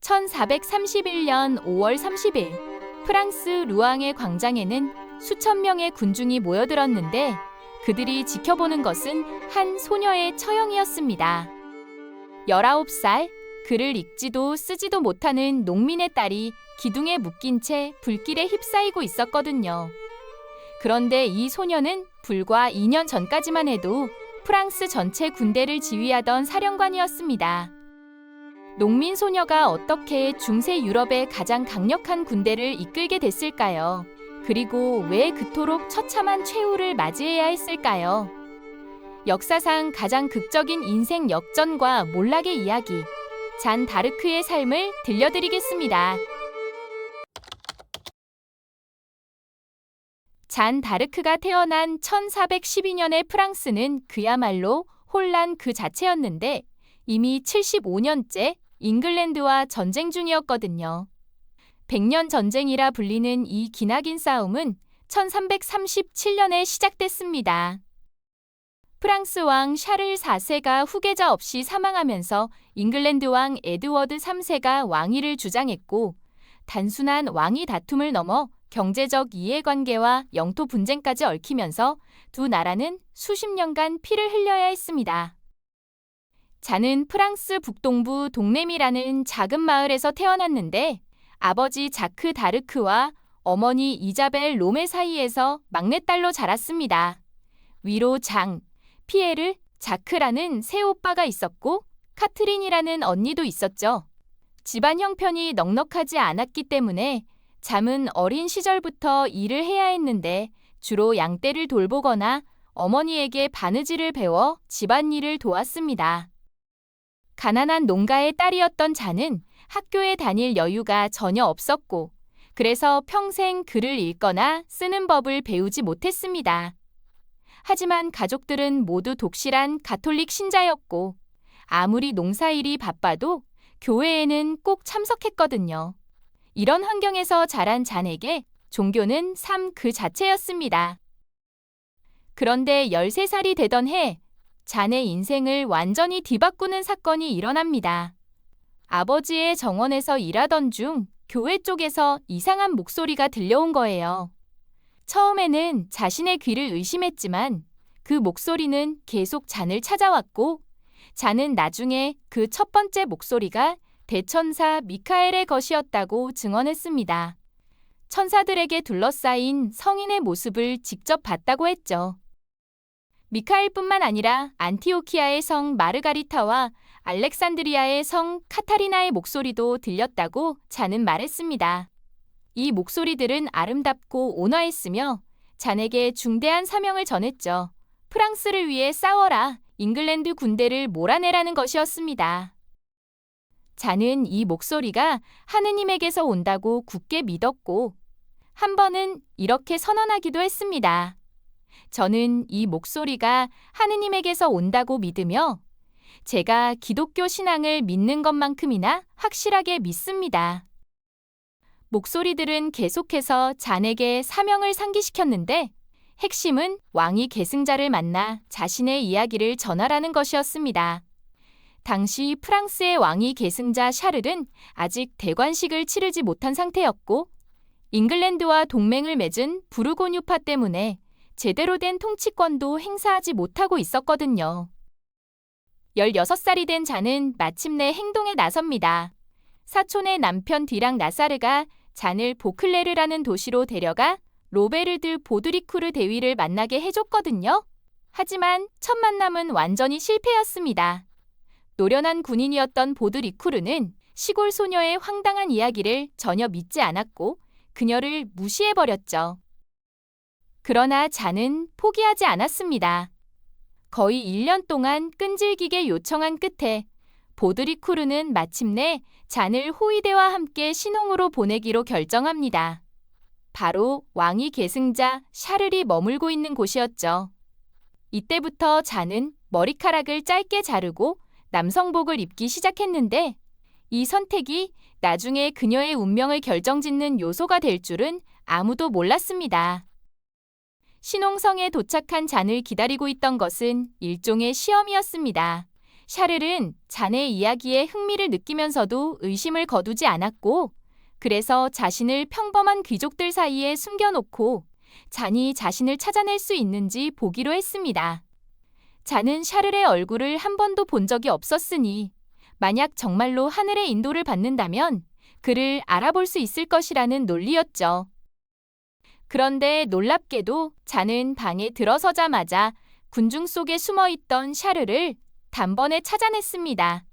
1431년 5월 30일 프랑스 루앙의 광장에는 수천 명의 군중이 모여들었는데 그들이 지켜보는 것은 한 소녀의 처형이었습니다. 19살, 글을 읽지도 쓰지도 못하는 농민의 딸이 기둥에 묶인 채 불길에 휩싸이고 있었거든요. 그런데 이 소녀는 불과 2년 전까지만 해도 프랑스 전체 군대를 지휘하던 사령관이었습니다. 농민 소녀가 어떻게 중세 유럽의 가장 강력한 군대를 이끌게 됐을까요? 그리고 왜 그토록 처참한 최후를 맞이해야 했을까요? 역사상 가장 극적인 인생 역전과 몰락의 이야기, 잔 다르크의 삶을 들려드리겠습니다. 잔 다르크가 태어난 1412년의 프랑스는 그야말로 혼란 그 자체였는데 이미 75년째 잉글랜드와 전쟁 중이었거든요. 100년 전쟁이라 불리는 이 기나긴 싸움은 1337년에 시작됐습니다. 프랑스 왕 샤를 4세가 후계자 없이 사망하면서 잉글랜드 왕 에드워드 3세가 왕위를 주장했고 단순한 왕위 다툼을 넘어 경제적 이해관계와 영토 분쟁까지 얽히면서 두 나라는 수십 년간 피를 흘려야 했습니다. 잔은 프랑스 북동부 동레미라는 작은 마을에서 태어났는데 아버지 자크 다르크와 어머니 이자벨 로메 사이에서 막내딸로 자랐습니다. 위로 장, 피에르, 자크라는 세 오빠가 있었고 카트린이라는 언니도 있었죠. 집안 형편이 넉넉하지 않았기 때문에 잠은 어린 시절부터 일을 해야 했는데 주로 양떼를 돌보거나 어머니에게 바느질을 배워 집안일을 도왔습니다. 가난한 농가의 딸이었던 잔은 학교에 다닐 여유가 전혀 없었고 그래서 평생 글을 읽거나 쓰는 법을 배우지 못했습니다. 하지만 가족들은 모두 독실한 가톨릭 신자였고 아무리 농사일이 바빠도 교회에는 꼭 참석했거든요. 이런 환경에서 자란 잔에게 종교는 삶 그 자체였습니다. 그런데 13살이 되던 해 잔의 인생을 완전히 뒤바꾸는 사건이 일어납니다. 아버지의 정원에서 일하던 중 교회 쪽에서 이상한 목소리가 들려온 거예요. 처음에는 자신의 귀를 의심했지만 그 목소리는 계속 잔을 찾아왔고 잔은 나중에 그 첫 번째 목소리가 대천사 미카엘의 것이었다고 증언했습니다. 천사들에게 둘러싸인 성인의 모습을 직접 봤다고 했죠. 미카엘뿐만 아니라 안티오키아의 성 마르가리타와 알렉산드리아의 성 카타리나의 목소리도 들렸다고 잔은 말했습니다. 이 목소리들은 아름답고 온화했으며 잔에게 중대한 사명을 전했죠. 프랑스를 위해 싸워라, 잉글랜드 군대를 몰아내라는 것이었습니다. 잔은 이 목소리가 하느님에게서 온다고 굳게 믿었고 한 번은 이렇게 선언하기도 했습니다. 저는 이 목소리가 하느님에게서 온다고 믿으며 제가 기독교 신앙을 믿는 것만큼이나 확실하게 믿습니다. 목소리들은 계속해서 잔에게 사명을 상기시켰는데 핵심은 왕이 계승자를 만나 자신의 이야기를 전하라는 것이었습니다. 당시 프랑스의 왕위 계승자 샤를은 아직 대관식을 치르지 못한 상태였고 잉글랜드와 동맹을 맺은 부르고뉴파 때문에 제대로 된 통치권도 행사하지 못하고 있었거든요. 16살이 된 잔은 마침내 행동에 나섭니다. 사촌의 남편 디랑 나사르가 잔을 보클레르라는 도시로 데려가 로베르드 보드리쿠르 대위를 만나게 해줬거든요. 하지만 첫 만남은 완전히 실패였습니다. 노련한 군인이었던 보드리쿠르는 시골 소녀의 황당한 이야기를 전혀 믿지 않았고 그녀를 무시해버렸죠. 그러나 잔은 포기하지 않았습니다. 거의 1년 동안 끈질기게 요청한 끝에 보드리쿠르는 마침내 잔을 호위대와 함께 신홍으로 보내기로 결정합니다. 바로 왕위 계승자 샤를이 머물고 있는 곳이었죠. 이때부터 잔은 머리카락을 짧게 자르고 남성복을 입기 시작했는데 이 선택이 나중에 그녀의 운명을 결정짓는 요소가 될 줄은 아무도 몰랐습니다. 신홍성에 도착한 잔을 기다리고 있던 것은 일종의 시험이었습니다. 샤를은 자네 이야기에 흥미를 느끼면서도 의심을 거두지 않았고, 그래서 자신을 평범한 귀족들 사이에 숨겨놓고 잔이 자신을 찾아낼 수 있는지 보기로 했습니다. 잔은 샤를의 얼굴을 한 번도 본 적이 없었으니 만약 정말로 하늘의 인도를 받는다면 그를 알아볼 수 있을 것이라는 논리였죠. 그런데 놀랍게도 잔은 방에 들어서자마자 군중 속에 숨어있던 샤르를 단번에 찾아냈습니다.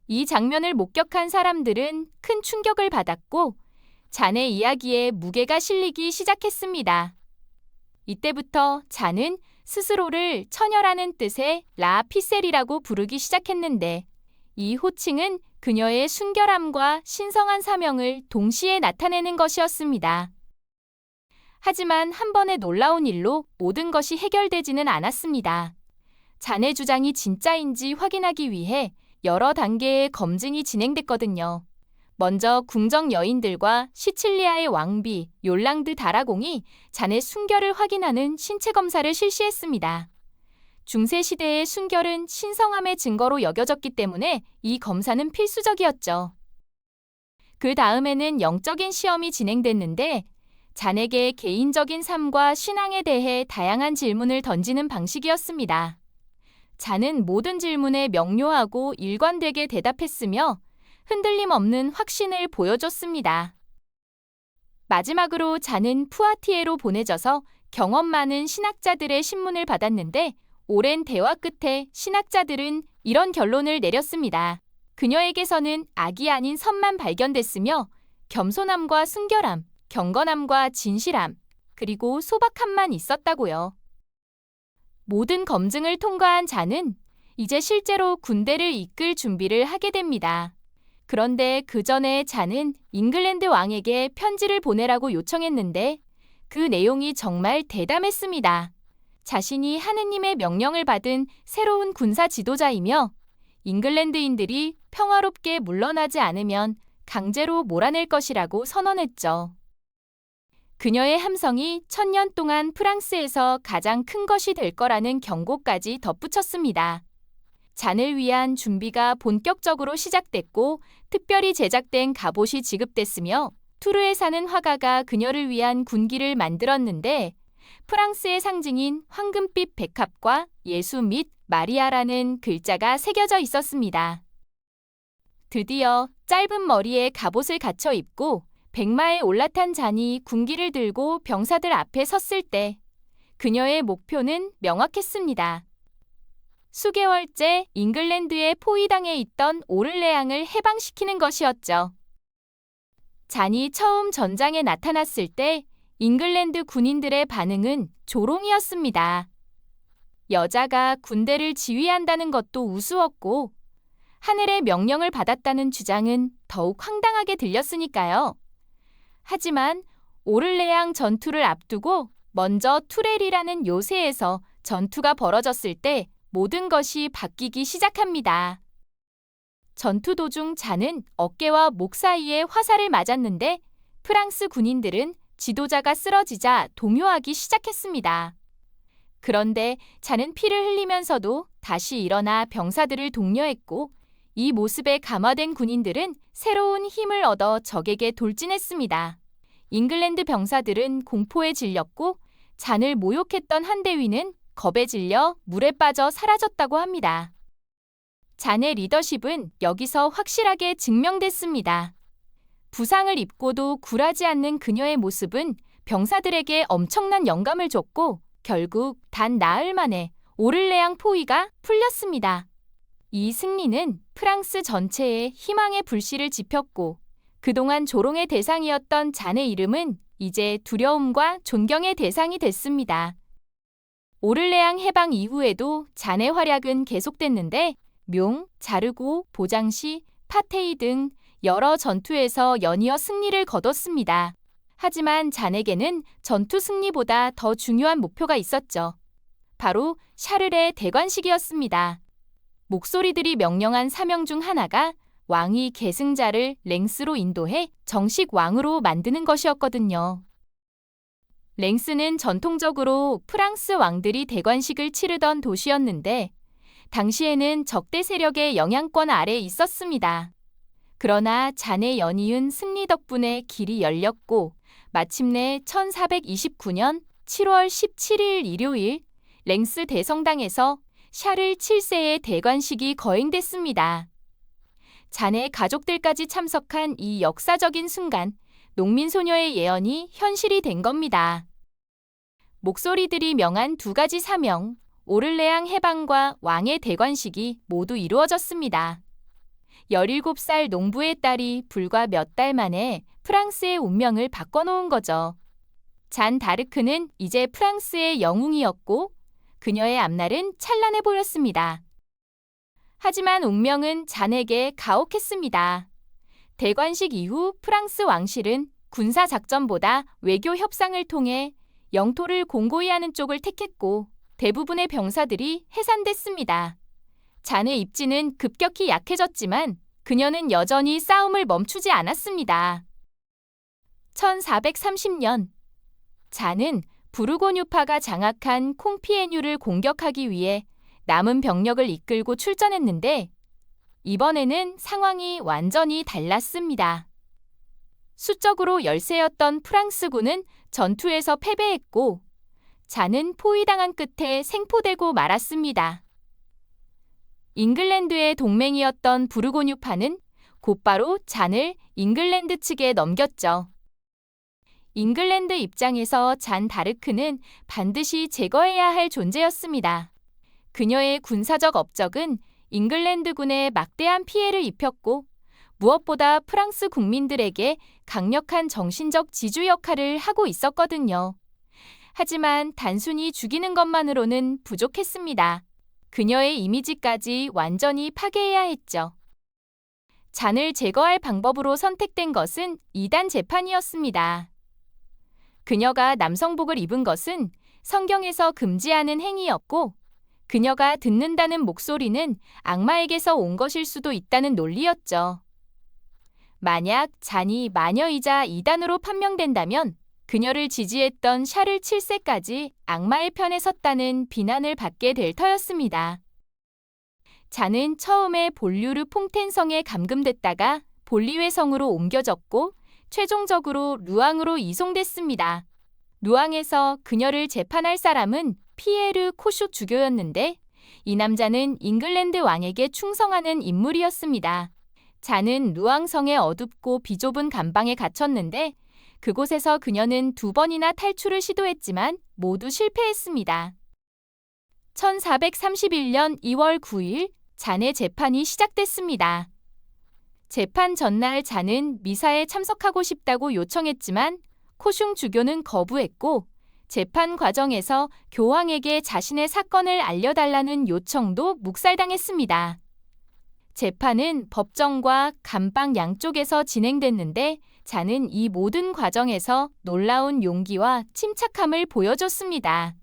이 장면을 목격한 사람들은 큰 충격을 받았고 잔의 이야기에 무게가 실리기 시작했습니다. 이때부터 잔은 스스로를 처녀라는 뜻의 라피셀이라고 부르기 시작했는데 이 호칭은 그녀의 순결함과 신성한 사명을 동시에 나타내는 것이었습니다. 하지만 한 번의 놀라운 일로 모든 것이 해결되지는 않았습니다. 잔의 주장이 진짜인지 확인하기 위해 여러 단계의 검증이 진행됐거든요. 먼저 궁정 여인들과 시칠리아의 왕비 욜랑드 다라공이 잔의 순결을 확인하는 신체 검사를 실시했습니다. 중세시대의 순결은 신성함의 증거로 여겨졌기 때문에 이 검사는 필수적이었죠. 그 다음에는 영적인 시험이 진행됐는데 잔에게 개인적인 삶과 신앙에 대해 다양한 질문을 던지는 방식이었습니다. 잔은 모든 질문에 명료하고 일관되게 대답했으며 흔들림 없는 확신을 보여줬습니다. 마지막으로 잔은 푸아티에로 보내져서 경험 많은 신학자들의 신문을 받았는데 오랜 대화 끝에 신학자들은 이런 결론을 내렸습니다. 그녀에게서는 악이 아닌 선만 발견됐으며 겸손함과 순결함, 경건함과 진실함, 그리고 소박함만 있었다고요. 모든 검증을 통과한 잔은 이제 실제로 군대를 이끌 준비를 하게 됩니다. 그런데 그 전에 잔은 잉글랜드 왕에게 편지를 보내라고 요청했는데 그 내용이 정말 대담했습니다. 자신이 하느님의 명령을 받은 새로운 군사 지도자이며 잉글랜드인들이 평화롭게 물러나지 않으면 강제로 몰아낼 것이라고 선언했죠. 그녀의 함성이 1000년 동안 프랑스에서 가장 큰 것이 될 거라는 경고까지 덧붙였습니다. 잔을 위한 준비가 본격적으로 시작됐고 특별히 제작된 갑옷이 지급됐으며 투르에 사는 화가가 그녀를 위한 군기를 만들었는데 프랑스의 상징인 황금빛 백합과 예수 및 마리아라는 글자가 새겨져 있었습니다. 드디어 짧은 머리에 갑옷을 갖춰 입고 백마에 올라탄 잔이 군기를 들고 병사들 앞에 섰을 때 그녀의 목표는 명확했습니다. 수개월째 잉글랜드에 포위당해 있던 오를레앙을 해방시키는 것이었죠. 잔이 처음 전장에 나타났을 때 잉글랜드 군인들의 반응은 조롱이었습니다. 여자가 군대를 지휘한다는 것도 우스웠고 하늘의 명령을 받았다는 주장은 더욱 황당하게 들렸으니까요. 하지만 오를레앙 전투를 앞두고 먼저 투렐이라는 요새에서 전투가 벌어졌을 때 모든 것이 바뀌기 시작합니다. 전투 도중 잔은 어깨와 목 사이에 화살을 맞았는데 프랑스 군인들은 지도자가 쓰러지자 동요하기 시작했습니다. 그런데 잔은 피를 흘리면서도 다시 일어나 병사들을 독려했고 이 모습에 감화된 군인들은 새로운 힘을 얻어 적에게 돌진했습니다. 잉글랜드 병사들은 공포에 질렸고 잔을 모욕했던 한 대위는 겁에 질려 물에 빠져 사라졌다고 합니다. 잔의 리더십은 여기서 확실하게 증명됐습니다. 부상을 입고도 굴하지 않는 그녀의 모습은 병사들에게 엄청난 영감을 줬고 결국 단 나흘 만에 오를레앙 포위가 풀렸습니다. 이 승리는 프랑스 전체에 희망의 불씨를 지폈고 그동안 조롱의 대상이었던 잔의 이름은 이제 두려움과 존경의 대상이 됐습니다. 오를레앙 해방 이후에도 잔의 활약은 계속됐는데 묨, 자르고, 보장시, 파테이 등 여러 전투에서 연이어 승리를 거뒀습니다. 하지만 잔에게는 전투 승리보다 더 중요한 목표가 있었죠. 바로 샤를의 대관식이었습니다. 목소리들이 명령한 사명 중 하나가 왕이 계승자를 랭스로 인도해 정식 왕으로 만드는 것이었거든요. 랭스는 전통적으로 프랑스 왕들이 대관식을 치르던 도시였는데 당시에는 적대 세력의 영향권 아래 있었습니다. 그러나 잔의 연이은 승리 덕분에 길이 열렸고 마침내 1429년 7월 17일 일요일 랭스 대성당에서 샤를 7세의 대관식이 거행됐습니다. 잔의 가족들까지 참석한 이 역사적인 순간, 농민 소녀의 예언이 현실이 된 겁니다. 목소리들이 명한 두 가지 사명, 오를레앙 해방과 왕의 대관식이 모두 이루어졌습니다. 17살 농부의 딸이 불과 몇 달 만에 프랑스의 운명을 바꿔놓은 거죠. 잔 다르크는 이제 프랑스의 영웅이었고 그녀의 앞날은 찬란해 보였습니다. 하지만 운명은 잔에게 가혹했습니다. 대관식 이후 프랑스 왕실은 군사작전보다 외교 협상을 통해 영토를 공고히 하는 쪽을 택했고 대부분의 병사들이 해산됐습니다. 잔의 입지는 급격히 약해졌지만 그녀는 여전히 싸움을 멈추지 않았습니다. 1430년, 잔은 부르고뉴파가 장악한 콩피에뉴를 공격하기 위해 남은 병력을 이끌고 출전했는데 이번에는 상황이 완전히 달랐습니다. 수적으로 열세였던 프랑스군은 전투에서 패배했고 잔은 포위당한 끝에 생포되고 말았습니다. 잉글랜드의 동맹이었던 부르고뉴파는 곧바로 잔을 잉글랜드 측에 넘겼죠. 잉글랜드 입장에서 잔 다르크는 반드시 제거해야 할 존재였습니다. 그녀의 군사적 업적은 잉글랜드군에 막대한 피해를 입혔고 무엇보다 프랑스 국민들에게 강력한 정신적 지주 역할을 하고 있었거든요. 하지만 단순히 죽이는 것만으로는 부족했습니다. 그녀의 이미지까지 완전히 파괴해야 했죠. 잔을 제거할 방법으로 선택된 것은 이단 재판이었습니다. 그녀가 남성복을 입은 것은 성경에서 금지하는 행위였고 그녀가 듣는다는 목소리는 악마에게서 온 것일 수도 있다는 논리였죠. 만약 잔이 마녀이자 이단으로 판명된다면 그녀를 지지했던 샤를 7세까지 악마의 편에 섰다는 비난을 받게 될 터였습니다. 잔은 처음에 볼류르 퐁텐성에 감금됐다가 볼리웨 성으로 옮겨졌고 최종적으로 루앙으로 이송됐습니다. 루앙에서 그녀를 재판할 사람은 피에르 코슈 주교였는데 이 남자는 잉글랜드 왕에게 충성하는 인물이었습니다. 잔은 루앙성의 어둡고 비좁은 감방에 갇혔는데 그곳에서 그녀는 2번이나 탈출을 시도했지만 모두 실패했습니다. 1431년 2월 9일 잔의 재판이 시작됐습니다. 재판 전날 잔은 미사에 참석하고 싶다고 요청했지만 코슝 주교는 거부했고 재판 과정에서 교황에게 자신의 사건을 알려달라는 요청도 묵살당했습니다. 재판은 법정과 감방 양쪽에서 진행됐는데 잔은 이 모든 과정에서 놀라운 용기와 침착함을 보여줬습니다.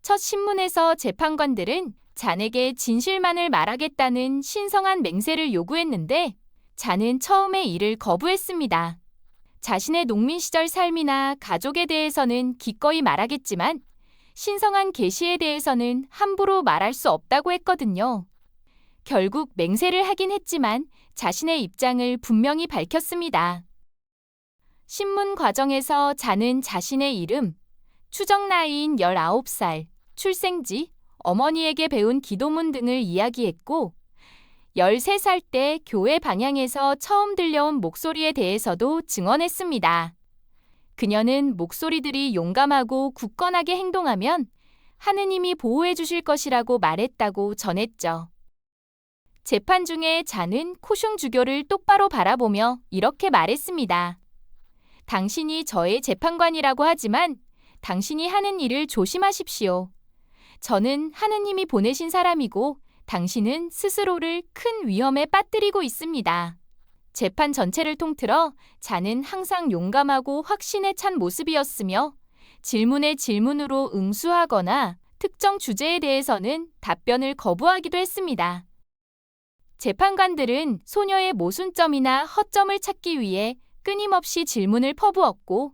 첫 신문에서 재판관들은 잔에게 진실만을 말하겠다는 신성한 맹세를 요구했는데 잔은 처음에 이를 거부했습니다. 자신의 농민 시절 삶이나 가족에 대해서는 기꺼이 말하겠지만 신성한 계시에 대해서는 함부로 말할 수 없다고 했거든요. 결국 맹세를 하긴 했지만 자신의 입장을 분명히 밝혔습니다. 신문 과정에서 잔은 자신의 이름, 추정 나이인 19살, 출생지, 어머니에게 배운 기도문 등을 이야기했고 13살 때 교회 방향에서 처음 들려온 목소리에 대해서도 증언했습니다. 그녀는 목소리들이 용감하고 굳건하게 행동하면 하느님이 보호해 주실 것이라고 말했다고 전했죠. 재판 중에 잔은 코슝 주교를 똑바로 바라보며 이렇게 말했습니다. 당신이 저의 재판관이라고 하지만 당신이 하는 일을 조심하십시오. 저는 하느님이 보내신 사람이고 당신은 스스로를 큰 위험에 빠뜨리고 있습니다. 재판 전체를 통틀어 잔은 항상 용감하고 확신에 찬 모습이었으며 질문에 질문으로 응수하거나 특정 주제에 대해서는 답변을 거부하기도 했습니다. 재판관들은 소녀의 모순점이나 허점을 찾기 위해 끊임없이 질문을 퍼부었고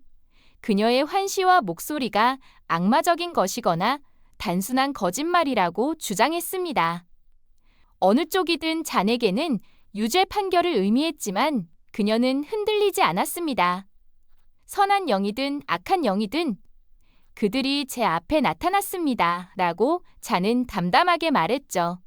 그녀의 환시와 목소리가 악마적인 것이거나 단순한 거짓말이라고 주장했습니다. 어느 쪽이든 잔에게는 유죄 판결을 의미했지만 그녀는 흔들리지 않았습니다. 선한 영이든 악한 영이든 그들이 제 앞에 나타났습니다. 라고 잔은 담담하게 말했죠.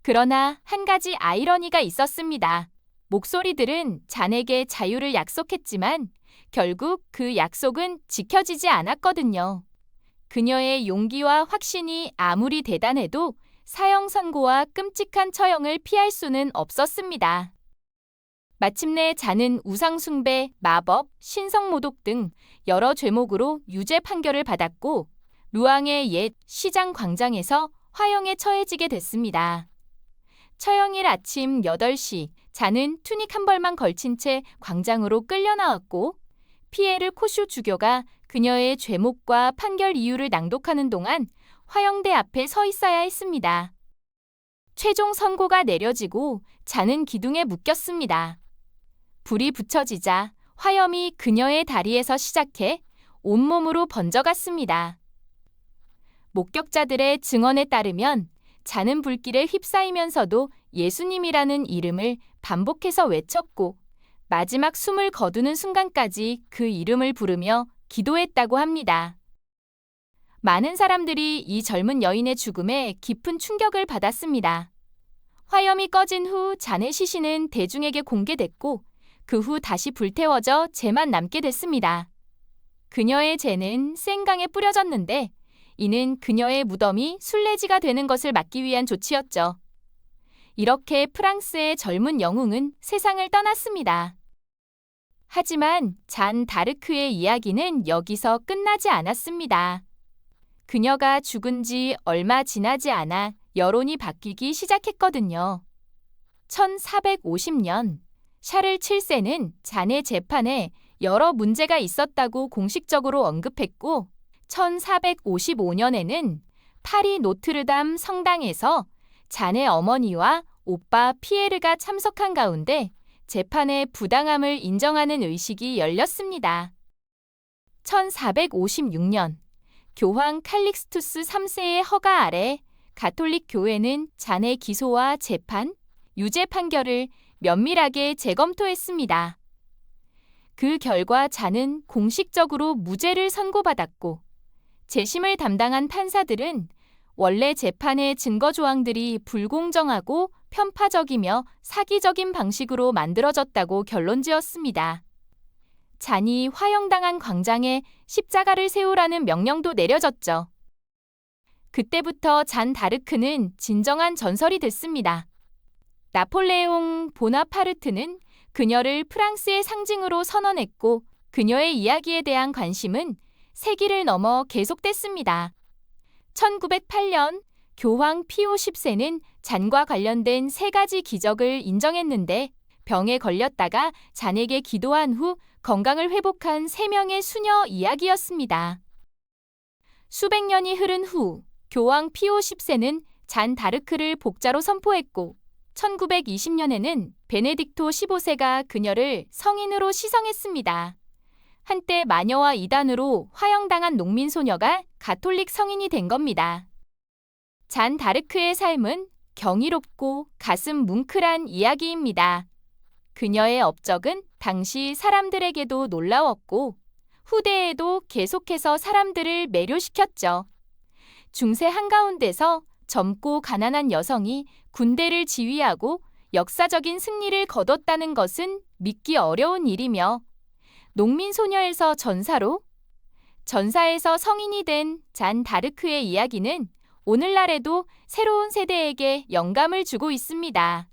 그러나 한 가지 아이러니가 있었습니다. 목소리들은 잔에게 자유를 약속했지만 결국 그 약속은 지켜지지 않았거든요. 그녀의 용기와 확신이 아무리 대단해도 사형 선고와 끔찍한 처형을 피할 수는 없었습니다. 마침내 잔은 우상숭배, 마법, 신성모독 등 여러 죄목으로 유죄 판결을 받았고 루앙의 옛 시장 광장에서 화형에 처해지게 됐습니다. 처형일 아침 8시 잔은 투닉 한 벌만 걸친 채 광장으로 끌려 나왔고 피에르 코슈 주교가 그녀의 죄목과 판결 이유를 낭독하는 동안 화형대 앞에 서 있어야 했습니다. 최종 선고가 내려지고 잔은 기둥에 묶였습니다. 불이 붙여지자 화염이 그녀의 다리에서 시작해 온몸으로 번져갔습니다. 목격자들의 증언에 따르면 잔은 불길에 휩싸이면서도 예수님이라는 이름을 반복해서 외쳤고 마지막 숨을 거두는 순간까지 그 이름을 부르며 기도했다고 합니다. 많은 사람들이 이 젊은 여인의 죽음에 깊은 충격을 받았습니다. 화염이 꺼진 후 잔의 시신은 대중에게 공개됐고 그 후 다시 불태워져 재만 남게 됐습니다. 그녀의 재는 센강에 뿌려졌는데 이는 그녀의 무덤이 순례지가 되는 것을 막기 위한 조치였죠. 이렇게 프랑스의 젊은 영웅은 세상을 떠났습니다. 하지만 잔 다르크의 이야기는 여기서 끝나지 않았습니다. 그녀가 죽은 지 얼마 지나지 않아 여론이 바뀌기 시작했거든요. 1450년 샤를 7세는 잔의 재판에 여러 문제가 있었다고 공식적으로 언급했고 1455년에는 파리 노트르담 성당에서 잔의 어머니와 오빠 피에르가 참석한 가운데 재판의 부당함을 인정하는 의식이 열렸습니다. 1456년 교황 칼릭스투스 3세의 허가 아래 가톨릭 교회는 잔의 기소와 재판, 유죄 판결을 면밀하게 재검토했습니다. 그 결과 잔은 공식적으로 무죄를 선고받았고 재심을 담당한 판사들은 원래 재판의 증거 조항들이 불공정하고 편파적이며 사기적인 방식으로 만들어졌다고 결론지었습니다. 잔이 화형당한 광장에 십자가를 세우라는 명령도 내려졌죠. 그때부터 잔 다르크는 진정한 전설이 됐습니다. 나폴레옹 보나파르트는 그녀를 프랑스의 상징으로 선언했고 그녀의 이야기에 대한 관심은 세기를 넘어 계속됐습니다. 1908년 교황 피오 10세는 잔과 관련된 3가지 기적을 인정했는데 병에 걸렸다가 잔에게 기도한 후 건강을 회복한 3명의 수녀 이야기였습니다. 수백 년이 흐른 후 교황 피오 10세는 잔 다르크를 복자로 선포했고 1920년에는 베네딕토 15세가 그녀를 성인으로 시성했습니다. 한때 마녀와 이단으로 화형당한 농민 소녀가 가톨릭 성인이 된 겁니다. 잔 다르크의 삶은 경이롭고 가슴 뭉클한 이야기입니다. 그녀의 업적은 당시 사람들에게도 놀라웠고 후대에도 계속해서 사람들을 매료시켰죠. 중세 한가운데서 젊고 가난한 여성이 군대를 지휘하고 역사적인 승리를 거뒀다는 것은 믿기 어려운 일이며 농민 소녀에서 전사로, 전사에서 성인이 된 잔 다르크의 이야기는 오늘날에도 새로운 세대에게 영감을 주고 있습니다.